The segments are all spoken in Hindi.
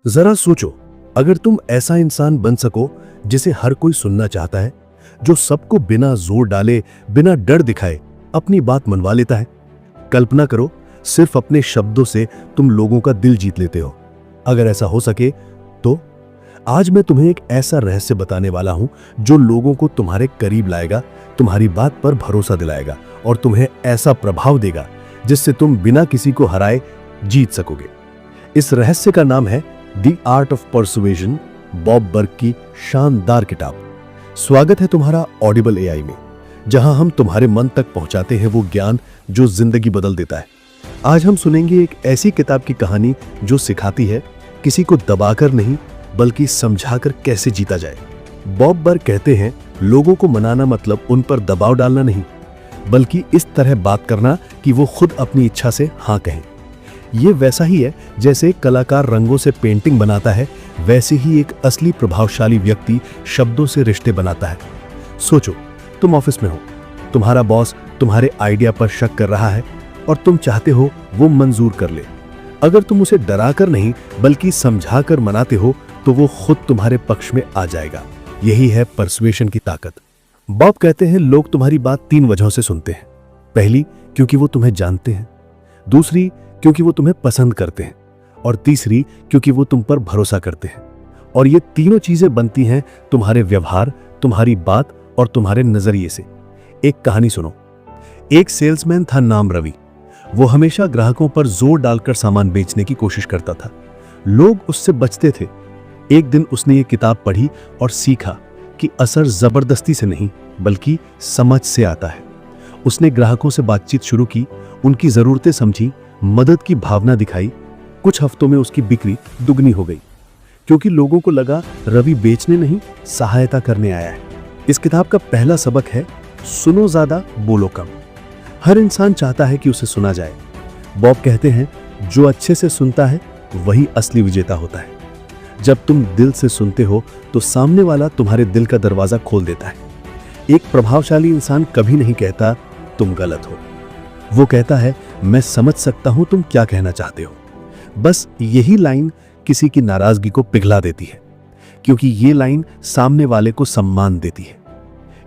जरा सोचो, अगर तुम ऐसा इंसान बन सको जिसे हर कोई सुनना चाहता है, जो सबको बिना जोर डाले, बिना डर दिखाए अपनी बात मनवा लेता है। कल्पना करो, सिर्फ अपने शब्दों से तुम लोगों का दिल जीत लेते हो। अगर ऐसा हो सके तो आज मैं तुम्हें एक ऐसा रहस्य बताने वाला हूं जो लोगों को तुम्हारे करीब लाएगा, तुम्हारी बात पर भरोसा दिलाएगा और तुम्हें ऐसा प्रभाव देगा जिससे तुम बिना किसी को हराए जीत सकोगे। इस रहस्य का नाम है द आर्ट ऑफ परसुएजन, बॉब बर्ग की शानदार किताब। स्वागत है तुम्हारा ऑडिबल एआई में, जहां हम तुम्हारे मन तक पहुंचाते हैं वो ज्ञान जो जिंदगी बदल देता है। आज हम सुनेंगे एक ऐसी किताब की कहानी जो सिखाती है किसी को दबाकर नहीं बल्कि समझाकर कैसे जीता जाए। बॉब बर्ग कहते हैं, लोगों को मनाना मतलब उन पर दबाव डालना नहीं, बल्कि इस तरह बात करना कि वो खुद अपनी इच्छा से हाँ कहें। ये वैसा ही है जैसे एक कलाकार रंगों से पेंटिंग बनाता है, वैसे ही एक असली प्रभावशाली व्यक्ति शब्दों से रिश्ते बनाता है। सोचो, तुम ऑफिस में हो, तुम्हारा बॉस तुम्हारे आइडिया पर शक कर रहा है और तुम चाहते हो वो मंजूर कर ले। अगर तुम उसे डराकर नहीं बल्कि समझाकर मनाते हो तो वो खुद तुम्हारे पक्ष में आ जाएगा। यही है परसुएशन की ताकत। बॉब कहते हैं, लोग तुम्हारी बात 3 वजहों से सुनते हैं। पहली, क्योंकि वो तुम्हें जानते हैं। दूसरी, क्योंकि वो तुम्हें पसंद करते हैं। और तीसरी, क्योंकि वो तुम पर भरोसा करते हैं। और ये तीनों चीजें बनती हैं तुम्हारे व्यवहार, तुम्हारी बात और तुम्हारे नजरिए से। एक कहानी सुनो। एक सेल्समैन था, नाम रवि। वो हमेशा ग्राहकों पर जोर डालकर सामान बेचने की कोशिश करता था। लोग उससे बचते थे। एक दिन उसने ये किताब पढ़ी और सीखा कि असर जबरदस्ती से नहीं बल्कि समझ से आता है। उसने ग्राहकों से बातचीत शुरू की, उनकी जरूरतें समझी, मदद की भावना दिखाई। कुछ हफ्तों में उसकी बिक्री दुगनी हो गई, क्योंकि लोगों को लगा रवि बेचने नहीं सहायता करने आया है। इस किताब का पहला सबक है, सुनो ज्यादा, बोलो कम। हर इंसान चाहता है कि उसे सुना जाए। बॉब कहते हैं, जो अच्छे से सुनता है वही असली विजेता होता है। जब तुम दिल से सुनते हो तो सामने वाला तुम्हारे दिल का दरवाजा खोल देता है। एक प्रभावशाली इंसान कभी नहीं कहता तुम गलत हो। वो कहता है, मैं समझ सकता हूं तुम क्या कहना चाहते हो। बस यही लाइन किसी की नाराजगी को पिघला देती है, क्योंकि ये लाइन सामने वाले को सम्मान देती है।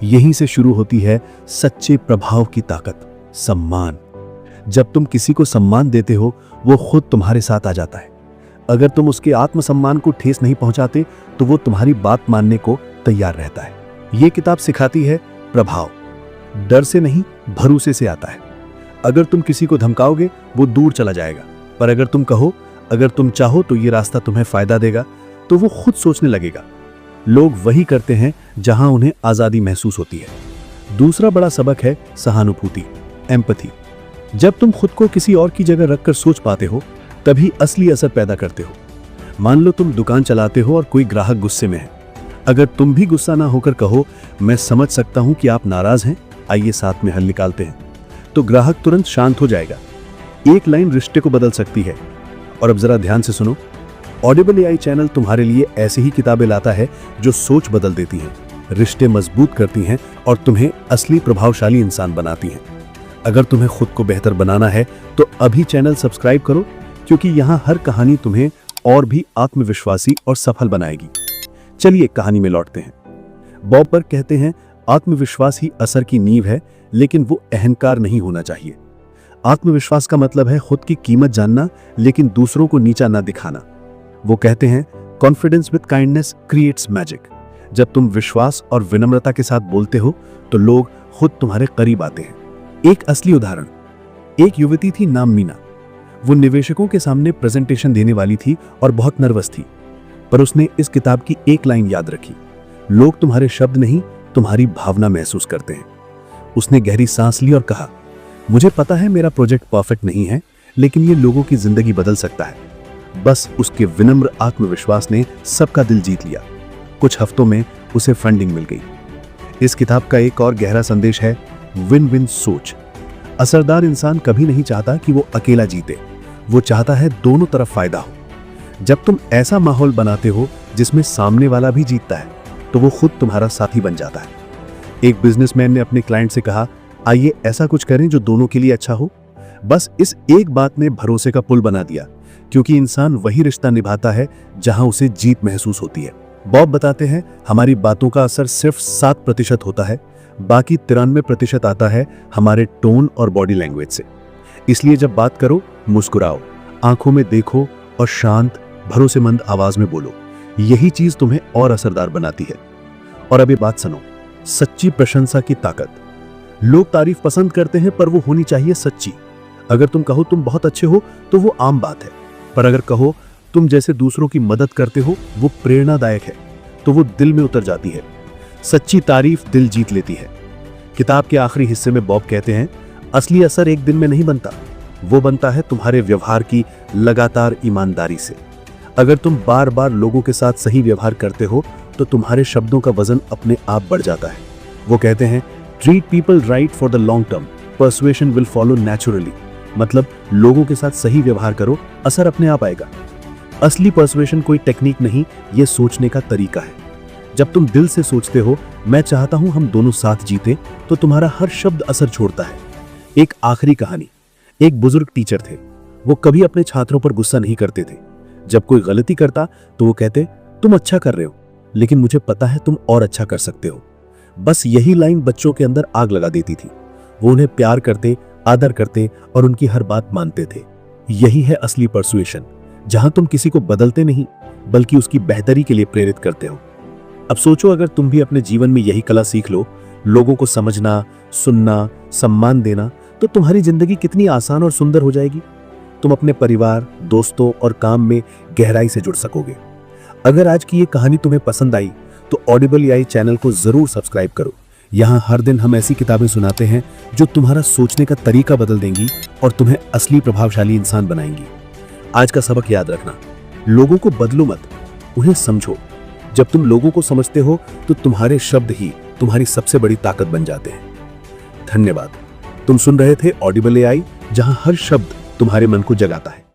यहीं से शुरू होती है सच्चे प्रभाव की ताकत, सम्मान। जब तुम किसी को सम्मान देते हो वो खुद तुम्हारे साथ आ जाता है। अगर तुम उसके आत्मसम्मान को ठेस नहीं पहुंचाते तो वो तुम्हारी बात मानने को तैयार रहता है। ये किताब सिखाती है, प्रभाव डर से नहीं भरोसे से आता है। अगर तुम किसी को धमकाओगे वो दूर चला जाएगा, पर अगर तुम कहो, अगर तुम चाहो तो ये रास्ता तुम्हें फायदा देगा, तो वो खुद सोचने लगेगा। लोग वही करते हैं जहां उन्हें आजादी महसूस होती है। दूसरा बड़ा सबक है सहानुभूति, एम्पैथी। जब तुम खुद को किसी और की जगह रखकर सोच पाते हो तभी असली असर पैदा करते हो। मान लो तुम दुकान चलाते हो और कोई ग्राहक गुस्से में है। अगर तुम भी गुस्सा ना होकर कहो, मैं समझ सकता हूं कि आप नाराज हैं, आइए साथ में हल निकालते हैं, तो ग्राहक तुरंत शांत हो जाएगा। एक लाइन रिश्ते को बदल सकती है। और अब जरा ध्यान से सुनो, ऑडिबल एआई चैनल तुम्हारे लिए ऐसी ही किताबें लाता है जो सोच बदल देती हैं, रिश्ते मजबूत करती हैं और तुम्हें असली प्रभावशाली इंसान बनाती हैं। अगर तुम्हें खुद को बेहतर बनाना है तो अभी चैनल सब्सक्राइब करो, क्योंकि यहाँ हर कहानी तुम्हें और भी आत्मविश्वासी और सफल बनाएगी। चलिए कहानी में लौटते हैं। बॉब बर्ग कहते हैं, आत्मविश्वास ही असर की नींव है, लेकिन वो अहंकार नहीं होना चाहिए। आत्मविश्वास का मतलब है खुद की कीमत जानना, लेकिन दूसरों को नीचा ना दिखाना। वो कहते हैं, confidence with kindness creates magic. जब तुम विश्वास और विनम्रता के साथ बोलते हो तो लोग खुद तुम्हारे करीब आते हैं। एक असली उदाहरण, एक युवती थी, नाम मीना। वो निवेशकों के सामने प्रेजेंटेशन देने वाली थी और बहुत नर्वस थी, पर उसने इस किताब की एक लाइन याद रखी, लोग तुम्हारे शब्द नहीं तुम्हारी भावना महसूस करते हैं। उसने गहरी सांस ली और कहा, मुझे पता है मेरा प्रोजेक्ट परफेक्ट नहीं है, लेकिन ये लोगों की जिंदगी बदल सकता है। बस उसके विनम्र आत्मविश्वास ने सबका दिल जीत लिया। कुछ हफ्तों में उसे फंडिंग मिल गई। इस किताब का एक और गहरा संदेश है, विन विन सोच। असरदार इंसान कभी नहीं चाहता कि वो अकेला जीते, वो चाहता है दोनों तरफ फायदा हो। जब तुम ऐसा माहौल बनाते हो जिसमें सामने वाला भी जीतता है तो वो खुद तुम्हारा साथी बन जाता है। एक बिजनेसमैन ने अपने क्लाइंट से कहा, आइए ऐसा कुछ करें जो दोनों के लिए अच्छा हो। बस इस एक बात ने भरोसे का पुल बना दिया, क्योंकि इंसान वही रिश्ता निभाता है जहां उसे जीत महसूस होती है। बॉब बताते हैं, हमारी बातों का असर सिर्फ 7% होता है, बाकी 93% आता है हमारे टोन और बॉडी लैंग्वेज से। इसलिए जब बात करो, मुस्कुराओ, आंखों में देखो और शांत, भरोसेमंद आवाज में बोलो। यही चीज तुम्हें और असरदार बनाती है। और अब ये बात सुनो, सच्ची प्रशंसा की ताकत। लोग तारीफ पसंद करते हैं, पर वो होनी चाहिए सच्ची। अगर तुम कहो तुम बहुत अच्छे हो तो वो आम बात है, पर अगर कहो तुम जैसे दूसरों की मदद करते हो वो प्रेरणादायक है, तो वो दिल में उतर जाती है। सच्ची तारीफ दिल जीत लेती है। किताब के आखिरी हिस्से में बॉब कहते हैं, असली असर एक दिन में नहीं बनता, वो बनता है तुम्हारे व्यवहार की लगातार ईमानदारी से। अगर तुम बार बार लोगों के साथ सही व्यवहार करते हो तो तुम्हारे शब्दों का वजन अपने आप बढ़ जाता है। वो कहते हैं, treat people right for the long term, persuasion will follow naturally. मतलब लोगों के साथ सही व्यवहार करो, असर अपने आप आएगा। असली पर्सुएशन कोई टेक्निक नहीं, ये सोचने का तरीका है। जब तुम दिल से सोचते हो, मैं चाहता हूं हम दोनों साथ जीते, तो तुम्हारा हर शब्द असर छोड़ता है। एक आखिरी कहानी। एक बुजुर्ग टीचर थे। वो कभी अपने छात्रों पर गुस्सा नहीं करते थे। जब कोई गलती करता तो वो कहते, तुम अच्छा कर रहे हो, लेकिन मुझे पता है तुम और अच्छा कर सकते हो। बस यही लाइन बच्चों के अंदर आग लगा देती थी। वो उन्हें प्यार करते, आदर करते और उनकी हर बात मानते थे। यही है असली परसुएशन, जहां तुम किसी को बदलते नहीं, बल्कि उसकी बेहतरी के लिए प्रेरित करते हो। अब सोचो, अगर तुम भी अपने जीवन में यही कला सीख लो, लोगों को समझना, सुनना, सम्मान देना, तो तुम्हारी जिंदगी कितनी आसान और सुंदर हो जाएगी। तुम अपने परिवार, दोस्तों और काम में गहराई से जुड़ सकोगे। अगर आज की ये कहानी तुम्हें पसंद आई तो ऑडिबल एआई चैनल को जरूर सब्सक्राइब करो। यहाँ हर दिन हम ऐसी किताबें सुनाते हैं जो तुम्हारा सोचने का तरीका बदल देंगी और तुम्हें असली प्रभावशाली इंसान बनाएंगी। आज का सबक याद रखना, लोगों को बदलो मत, उन्हें समझो। जब तुम लोगों को समझते हो तो तुम्हारे शब्द ही तुम्हारी सबसे बड़ी ताकत बन जाते हैं। धन्यवाद। तुम सुन रहे थे ऑडिबल एआई, जहां हर शब्द तुम्हारे मन को जगाता है।